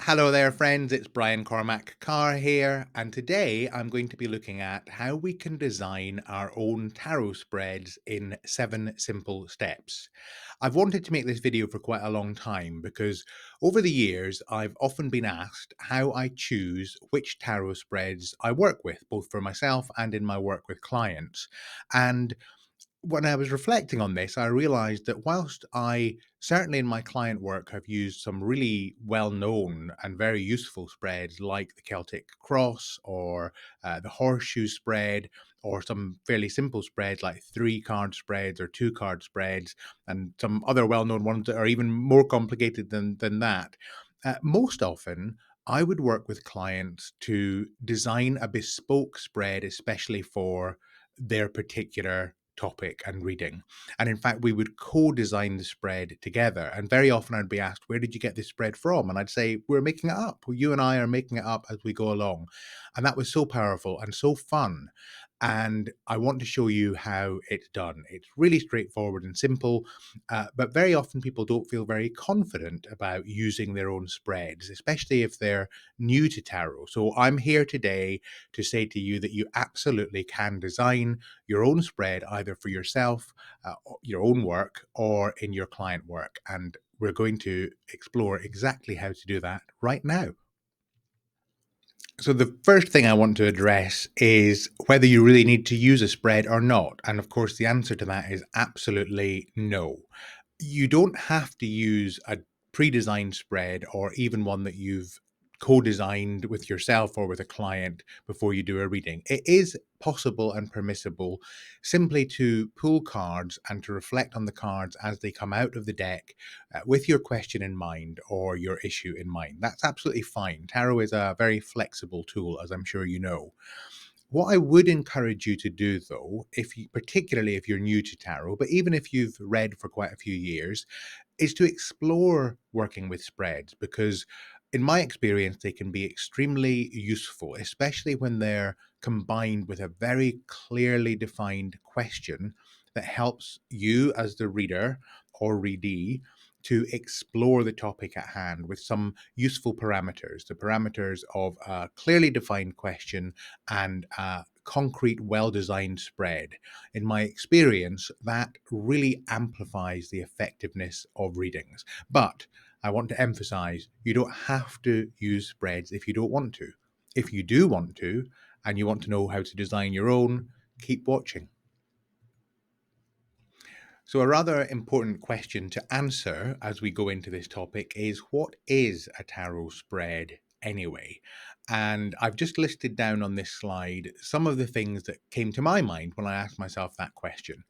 Hello there, friends. It's Brian Cormac Carr here, and today I'm going to be looking at how we can design our own tarot spreads in 7 simple steps. I've wanted to make this video for quite a long time because over the years I've often been asked how I choose which tarot spreads I work with, both for myself and in my work with clients. And when I was reflecting on this, I realized that whilst I certainly in my client work have used some really well known and very useful spreads like the Celtic Cross or the Horseshoe spread, or some fairly simple spreads like 3 card spreads or 2 card spreads, and some other well known ones that are even more complicated than that, most often I would work with clients to design a bespoke spread, especially for their particular topic and reading. And in fact, we would co-design the spread together. And very often I'd be asked, where did you get this spread from? And I'd say, we're making it up. You and I are making it up as we go along. And that was so powerful and so fun. And I want to show you how it's done. It's really straightforward and simple, but very often people don't feel very confident about using their own spreads, especially if they're new to tarot. So I'm here today to say to you that you absolutely can design your own spread either for yourself, your own work, or in your client work. And we're going to explore exactly how to do that right now. So the first thing I want to address is whether you really need to use a spread or not. And of course, the answer to that is absolutely no. You don't have to use a pre-designed spread or even one that you've co-designed with yourself or with a client before you do a reading. It is possible and permissible simply to pull cards and to reflect on the cards as they come out of the deck, with your question in mind or your issue in mind. That's absolutely fine. Tarot is a very flexible tool, as I'm sure you know. What I would encourage you to do, though, particularly if you're new to tarot, but even if you've read for quite a few years, is to explore working with spreads, because in my experience, they can be extremely useful, especially when they're combined with a very clearly defined question that helps you as the reader or readee to explore the topic at hand with some useful parameters, the parameters of a clearly defined question and a concrete, well designed spread. In my experience, that really amplifies the effectiveness of readings. But I want to emphasize you don't have to use spreads if you don't want to. If you do want to, and you want to know how to design your own, keep watching. So, a rather important question to answer as we go into this topic is, what is a tarot spread anyway? And I've just listed down on this slide some of the things that came to my mind when I asked myself that question.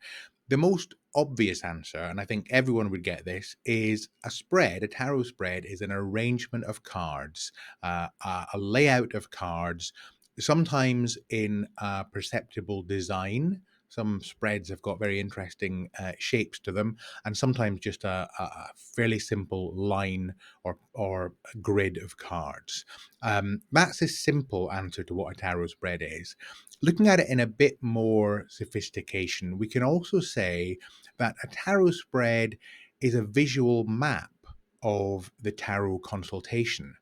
The most obvious answer, and I think everyone would get this, is a spread. A tarot spread is an arrangement of cards, a layout of cards, sometimes in a perceptible design. Some spreads have got very interesting shapes to them, and sometimes just a fairly simple line or a grid of cards. That's a simple answer to what a tarot spread is. Looking at it in a bit more sophistication, we can also say that a tarot spread is a visual map of the tarot consultation.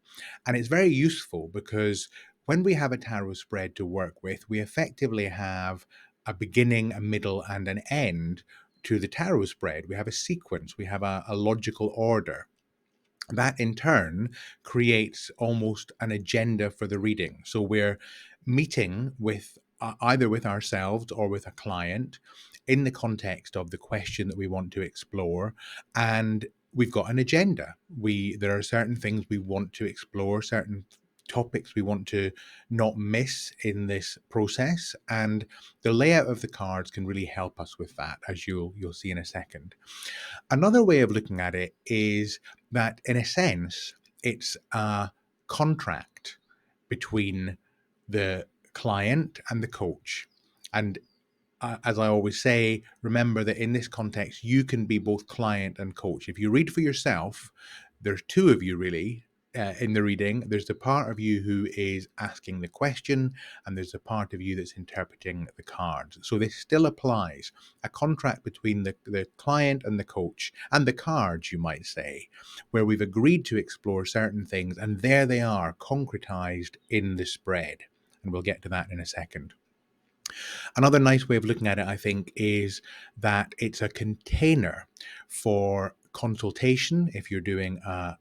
And it's very useful because when we have a tarot spread to work with, we effectively have a beginning, a middle, and an end to the tarot spread. We have a sequence, we have a logical order. That in turn creates almost an agenda for the reading. So we're meeting with either with ourselves or with a client in the context of the question that we want to explore, and we've got an agenda. There are certain things we want to explore, certain topics we want to not miss in this process, and the layout of the cards can really help us with that, as you'll see in a second. Another way of looking at it is that, in a sense, it's a contract between the client and the coach. And as I always say, remember that in this context, you can be both client and coach. If you read for yourself, there's two of you really. in the reading. There's the part of you who is asking the question, and there's the part of you that's interpreting the cards. So this still applies. A contract between the client and the coach and the cards, you might say, where we've agreed to explore certain things, and there they are, concretized in the spread. And we'll get to that in a second. Another nice way of looking at it, I think, is that it's a container for consultation if you're doing a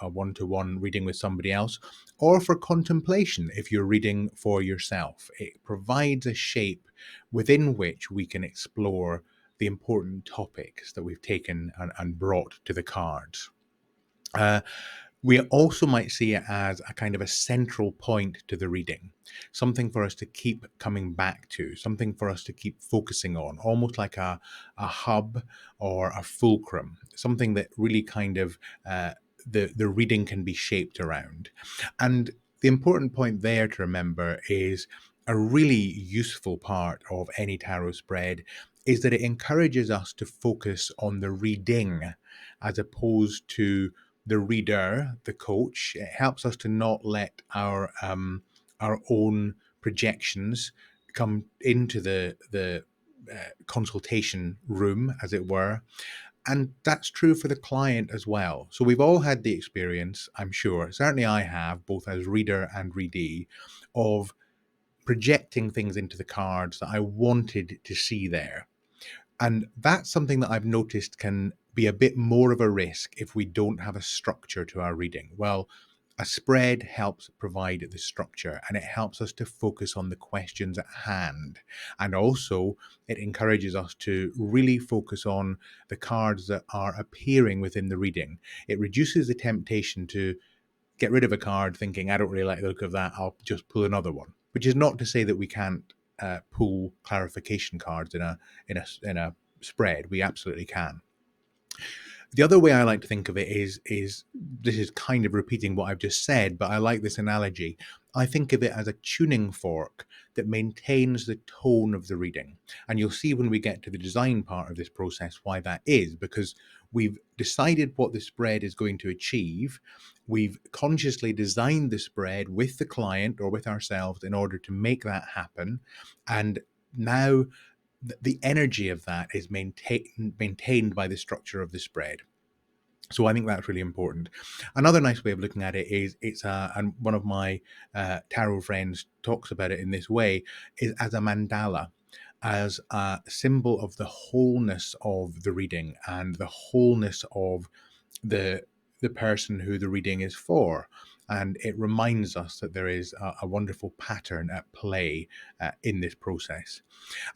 one-to-one reading with somebody else, or for contemplation if you're reading for yourself. It provides a shape within which we can explore the important topics that we've taken and brought to the cards. Uh, we also might see it as a kind of a central point to the reading, something for us to keep coming back to, something for us to keep focusing on, almost like a hub or a fulcrum, something that really kind of the reading can be shaped around. And the important point there to remember is a really useful part of any tarot spread is that it encourages us to focus on the reading as opposed to the reader, the coach. It helps us to not let our own projections come into the consultation room, as it were. And that's true for the client as well. So we've all had the experience, I'm sure, certainly I have, both as reader and readee, of projecting things into the cards that I wanted to see there. And that's something that I've noticed can be a bit more of a risk if we don't have a structure to our reading. Well, a spread helps provide the structure, and it helps us to focus on the questions at hand. And also, it encourages us to really focus on the cards that are appearing within the reading. It reduces the temptation to get rid of a card thinking, I don't really like the look of that, I'll just pull another one. Which is not to say that we can't pull clarification cards in a spread. We absolutely can. The other way I like to think of it is this is kind of repeating what I've just said, but I like this analogy. I think of it as a tuning fork that maintains the tone of the reading. And you'll see when we get to the design part of this process why that is, because we've decided what the spread is going to achieve. We've consciously designed the spread with the client or with ourselves in order to make that happen. And now the energy of that is maintained by the structure of the spread. So I think that's really important. Another nice way of looking at it is and one of my tarot friends talks about it in this way, is as a mandala, as a symbol of the wholeness of the reading and the wholeness of the person who the reading is for. And it reminds us that there is a wonderful pattern at play in this process.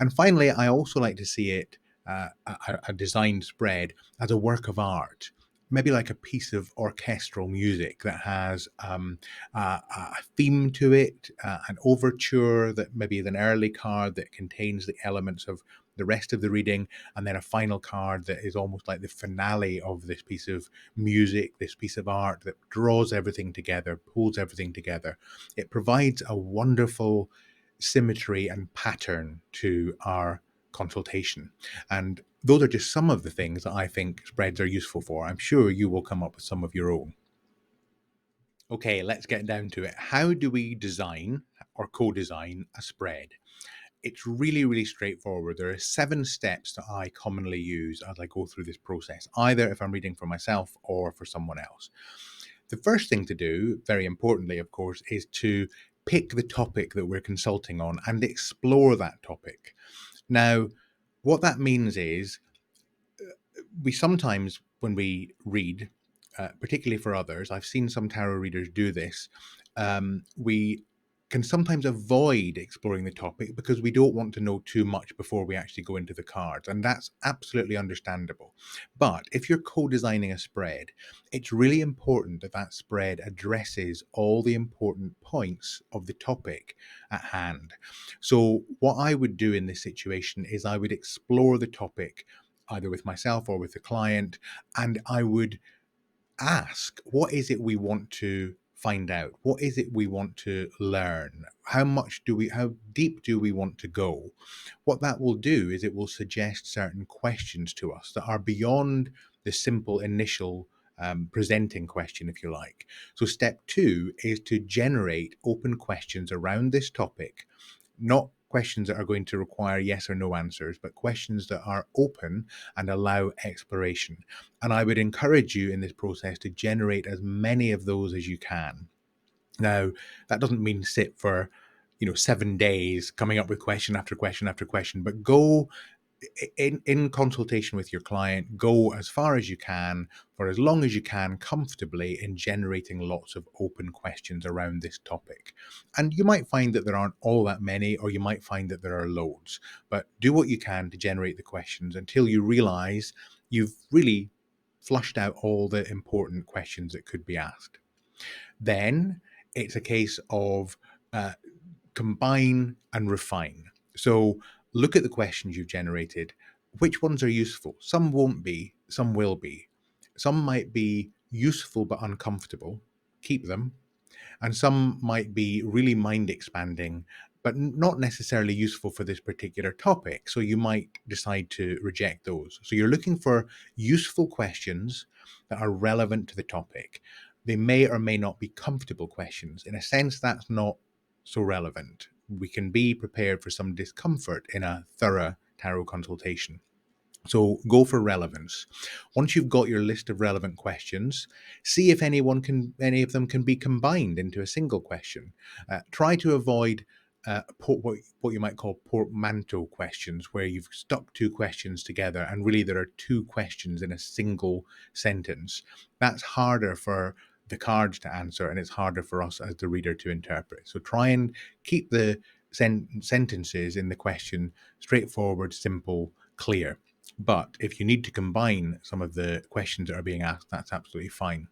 And finally, I also like to see it, a designed spread, as a work of art. Maybe like a piece of orchestral music that has a theme to it, an overture that maybe is an early card that contains the elements of the rest of the reading, and then a final card that is almost like the finale of this piece of music, this piece of art that draws everything together, pulls everything together. It provides a wonderful symmetry and pattern to our consultation. And those are just some of the things that I think spreads are useful for. I'm sure you will come up with some of your own. Okay, let's get down to it. How do we design or co-design a spread? It's really, really straightforward. There are 7 steps that I commonly use as I go through this process, either if I'm reading for myself or for someone else. The first thing to do, very importantly, of course, is to pick the topic that we're consulting on and explore that topic. Now, what that means is we sometimes, when we read, particularly for others, I've seen some tarot readers do this. We can sometimes avoid exploring the topic because we don't want to know too much before we actually go into the cards. And that's absolutely understandable. But if you're co designing a spread, it's really important that that spread addresses all the important points of the topic at hand. So, what I would do in this situation is I would explore the topic either with myself or with the client, and I would ask, what is it we want to find out? What is it we want to learn? How deep do we want to go? What that will do is it will suggest certain questions to us that are beyond the simple initial presenting question, if you like. So step 2 is to generate open questions around this topic, not questions that are going to require yes or no answers, but questions that are open and allow exploration. And I would encourage you in this process to generate as many of those as you can. Now, that doesn't mean sit for 7 days coming up with question after question after question, but go in consultation with your client, go as far as you can for as long as you can comfortably in generating lots of open questions around this topic. And you might find that there aren't all that many, or you might find that there are loads, but do what you can to generate the questions until you realize you've really flushed out all the important questions that could be asked. Then it's a case of uh, combine and refine. So look at the questions you've generated. Which ones are useful? Some won't be, some will be. Some might be useful but uncomfortable. Keep them. And some might be really mind expanding, but not necessarily useful for this particular topic. So you might decide to reject those. So you're looking for useful questions that are relevant to the topic. They may or may not be comfortable questions. In a sense, that's not so relevant. We can be prepared for some discomfort in a thorough tarot consultation. So go for relevance. Once you've got your list of relevant questions, see if any of them can be combined into a single question. Try to avoid what you might call portmanteau questions, where you've stuck two questions together and really there are two questions in a single sentence. That's harder for the cards to answer, and it's harder for us as the reader to interpret. So try and keep the sentences in the question straightforward, simple, clear. But if you need to combine some of the questions that are being asked, that's absolutely fine.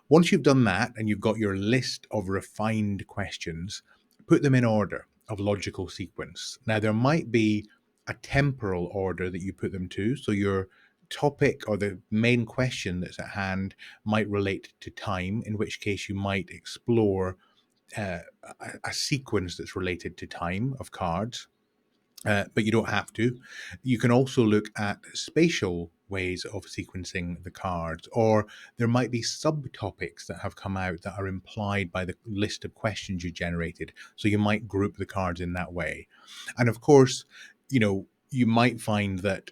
Once you've done that and you've got your list of refined questions, put them in order of logical sequence. Now, there might be a temporal order that you put them to. So your topic or the main question that's at hand might relate to time, in which case you might explore a sequence that's related to time of cards. But you don't have to. You can also look at spatial ways of sequencing the cards, or there might be subtopics that have come out that are implied by the list of questions you generated. So you might group the cards in that way. And of course, you might find that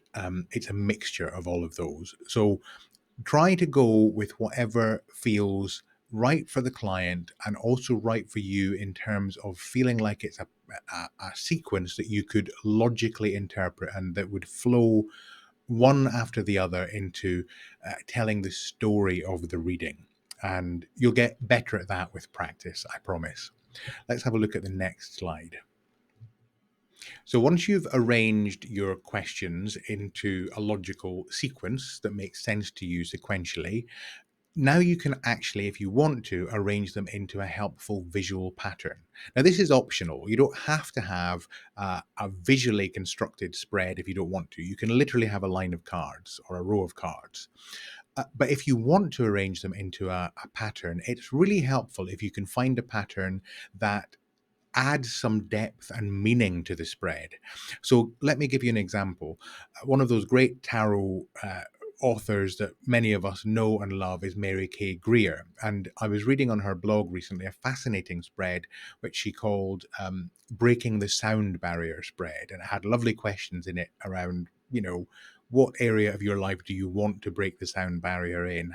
it's a mixture of all of those. So try to go with whatever feels right for the client and also right for you in terms of feeling like it's a sequence that you could logically interpret and that would flow one after the other into telling the story of the reading. And you'll get better at that with practice, I promise. Let's have a look at the next slide. So once you've arranged your questions into a logical sequence that makes sense to you sequentially, now you can actually, if you want to, arrange them into a helpful visual pattern. Now, this is optional. You don't have to have a visually constructed spread if you don't want to. You can literally have a line of cards or a row of cards. But if you want to arrange them into a pattern, it's really helpful if you can find a pattern that add some depth and meaning to the spread. So let me give you an example. One of those great tarot authors that many of us know and love is Mary Kay Greer. And I was reading on her blog recently a fascinating spread which she called Breaking the Sound Barrier spread. And it had lovely questions in it around, what area of your life do you want to break the sound barrier in?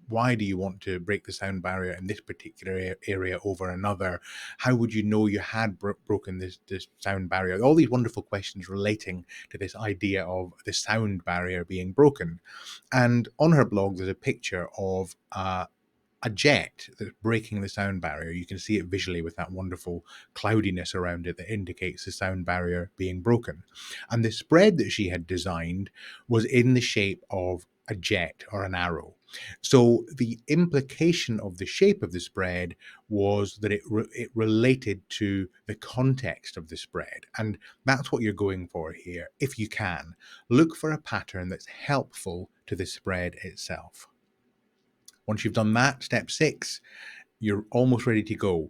Why do you want to break the sound barrier in this particular area over another? How would you know you had broken this sound barrier? All these wonderful questions relating to this idea of the sound barrier being broken. And on her blog, there's a picture of a jet that's breaking the sound barrier. You can see it visually with that wonderful cloudiness around it that indicates the sound barrier being broken. And the spread that she had designed was in the shape of a jet or an arrow. So the implication of the shape of the spread was that it related to the context of the spread. And that's what you're going for here. If you can, look for a pattern that's helpful to the spread itself. Once you've done that, step 6, you're almost ready to go.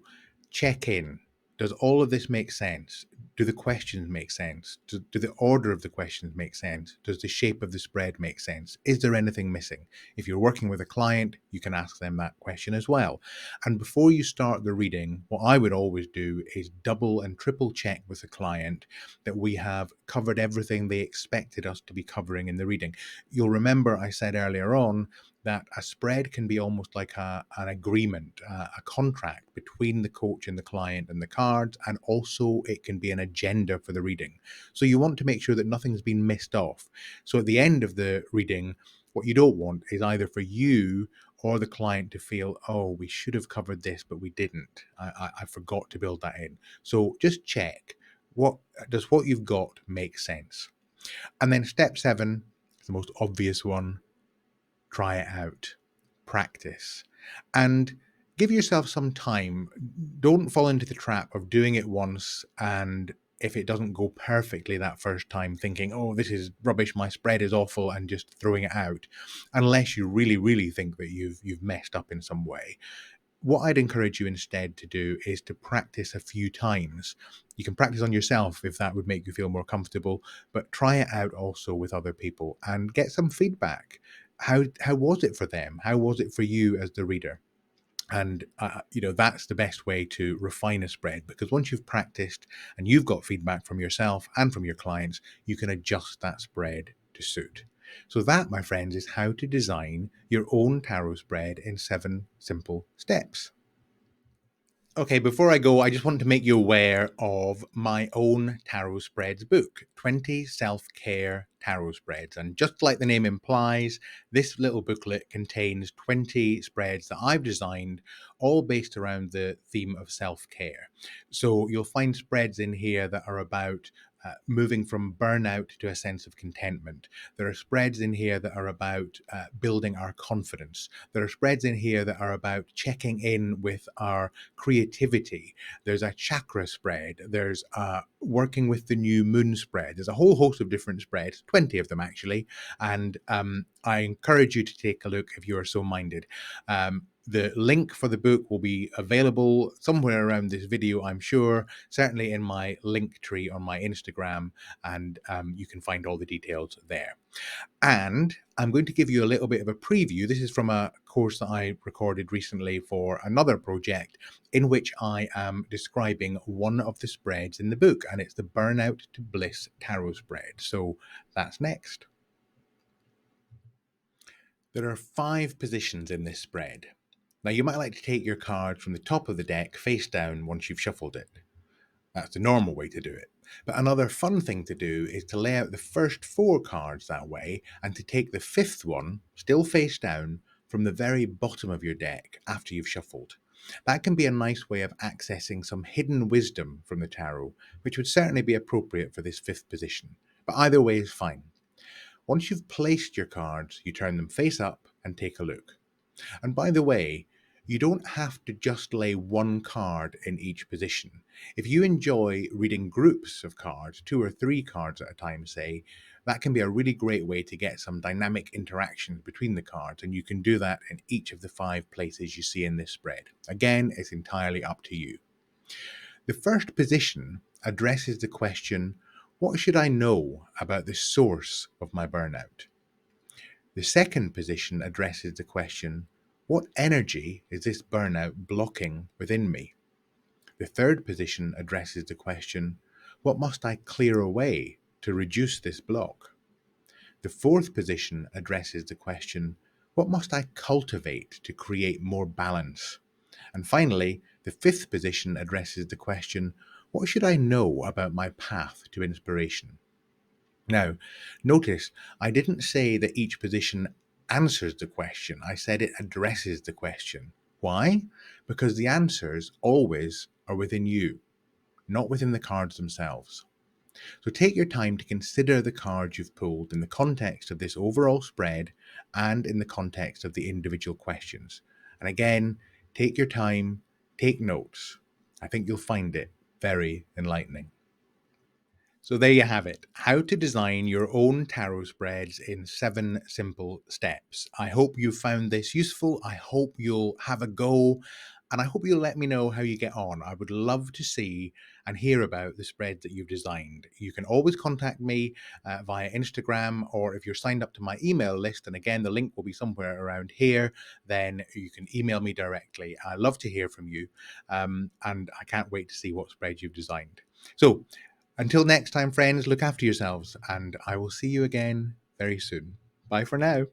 Check in. Does all of this make sense? Do the questions make sense? Do the order of the questions make sense? Does the shape of the spread make sense? Is there anything missing? If you're working with a client, you can ask them that question as well. And before you start the reading, what I would always do is double and triple check with the client that we have covered everything they expected us to be covering in the reading. You'll remember I said earlier on that a spread can be almost like an agreement, a contract between the coach and the client and the cards, and also it can be an agenda for the reading. So you want to make sure that nothing's been missed off. So at the end of the reading, what you don't want is either for you or the client to feel, oh, we should have covered this, but we didn't. I forgot to build that in. So just check, what does what you've got make sense? And then step 7, the most obvious one, try it out, practice, and give yourself some time. Don't fall into the trap of doing it once, and if it doesn't go perfectly that first time, thinking, oh, this is rubbish, my spread is awful, and just throwing it out, unless you really, really think that you've messed up in some way. What I'd encourage you instead to do is to practice a few times. You can practice on yourself if that would make you feel more comfortable, but try it out also with other people and get some feedback. How was it for them? How was it for you as the reader? And that's the best way to refine a spread, because once you've practiced and you've got feedback from yourself and from your clients, you can adjust that spread to suit. So that, my friends, is how to design your own tarot spread in 7 simple steps. Okay, before I go, I just want to make you aware of my own tarot spreads book, 20 Self-Care Tarot Spreads. And just like the name implies, this little booklet contains 20 spreads that I've designed, all based around the theme of self-care. So you'll find spreads in here that are about moving from burnout to a sense of contentment. There are spreads in here that are about building our confidence. There are spreads in here that are about checking in with our creativity. There's a chakra spread. There's working with the new moon spread. There's a whole host of different spreads, 20 of them actually. And I encourage you to take a look if you are so minded. The link for the book will be available somewhere around this video, I'm sure, certainly in my link tree on my Instagram, and you can find all the details there. And I'm going to give you a little bit of a preview. This is from a course that I recorded recently for another project, in which I am describing one of the spreads in the book, and it's the Burnout to Bliss Tarot spread. So that's next. There are 5 positions in this spread. Now, you might like to take your cards from the top of the deck face down once you've shuffled it. That's the normal way to do it. But another fun thing to do is to lay out the first 4 cards that way, and to take the 5th one, still face down, from the very bottom of your deck after you've shuffled. That can be a nice way of accessing some hidden wisdom from the tarot, which would certainly be appropriate for this 5th position. But either way is fine. Once you've placed your cards, you turn them face up and take a look. And by the way, you don't have to just lay one card in each position. If you enjoy reading groups of cards, 2 or 3 cards at a time, say, that can be a really great way to get some dynamic interactions between the cards, and you can do that in each of the 5 places you see in this spread. Again, it's entirely up to you. The first position addresses the question, what should I know about the source of my burnout? The second position addresses the question, what energy is this burnout blocking within me? The third position addresses the question, what must I clear away to reduce this block? The fourth position addresses the question, what must I cultivate to create more balance? And finally, the fifth position addresses the question, what should I know about my path to inspiration? Now, notice I didn't say that each position answers the question. I said it addresses the question. Why? Because the answers always are within you, not within the cards themselves. So take your time to consider the cards you've pulled in the context of this overall spread and in the context of the individual questions. And again, take your time, take notes. I think you'll find it very enlightening. So there you have it, how to design your own tarot spreads in 7 simple steps. I hope you found this useful. I hope you'll have a go And I hope you'll let me know how you get on. I would love to see and hear about the spread that you've designed. You can always contact me via Instagram, or if you're signed up to my email list, and again, the link will be somewhere around here, then you can email me directly. I love to hear from you, and I can't wait to see what spread you've designed. So until next time, friends, look after yourselves, and I will see you again very soon. Bye for now.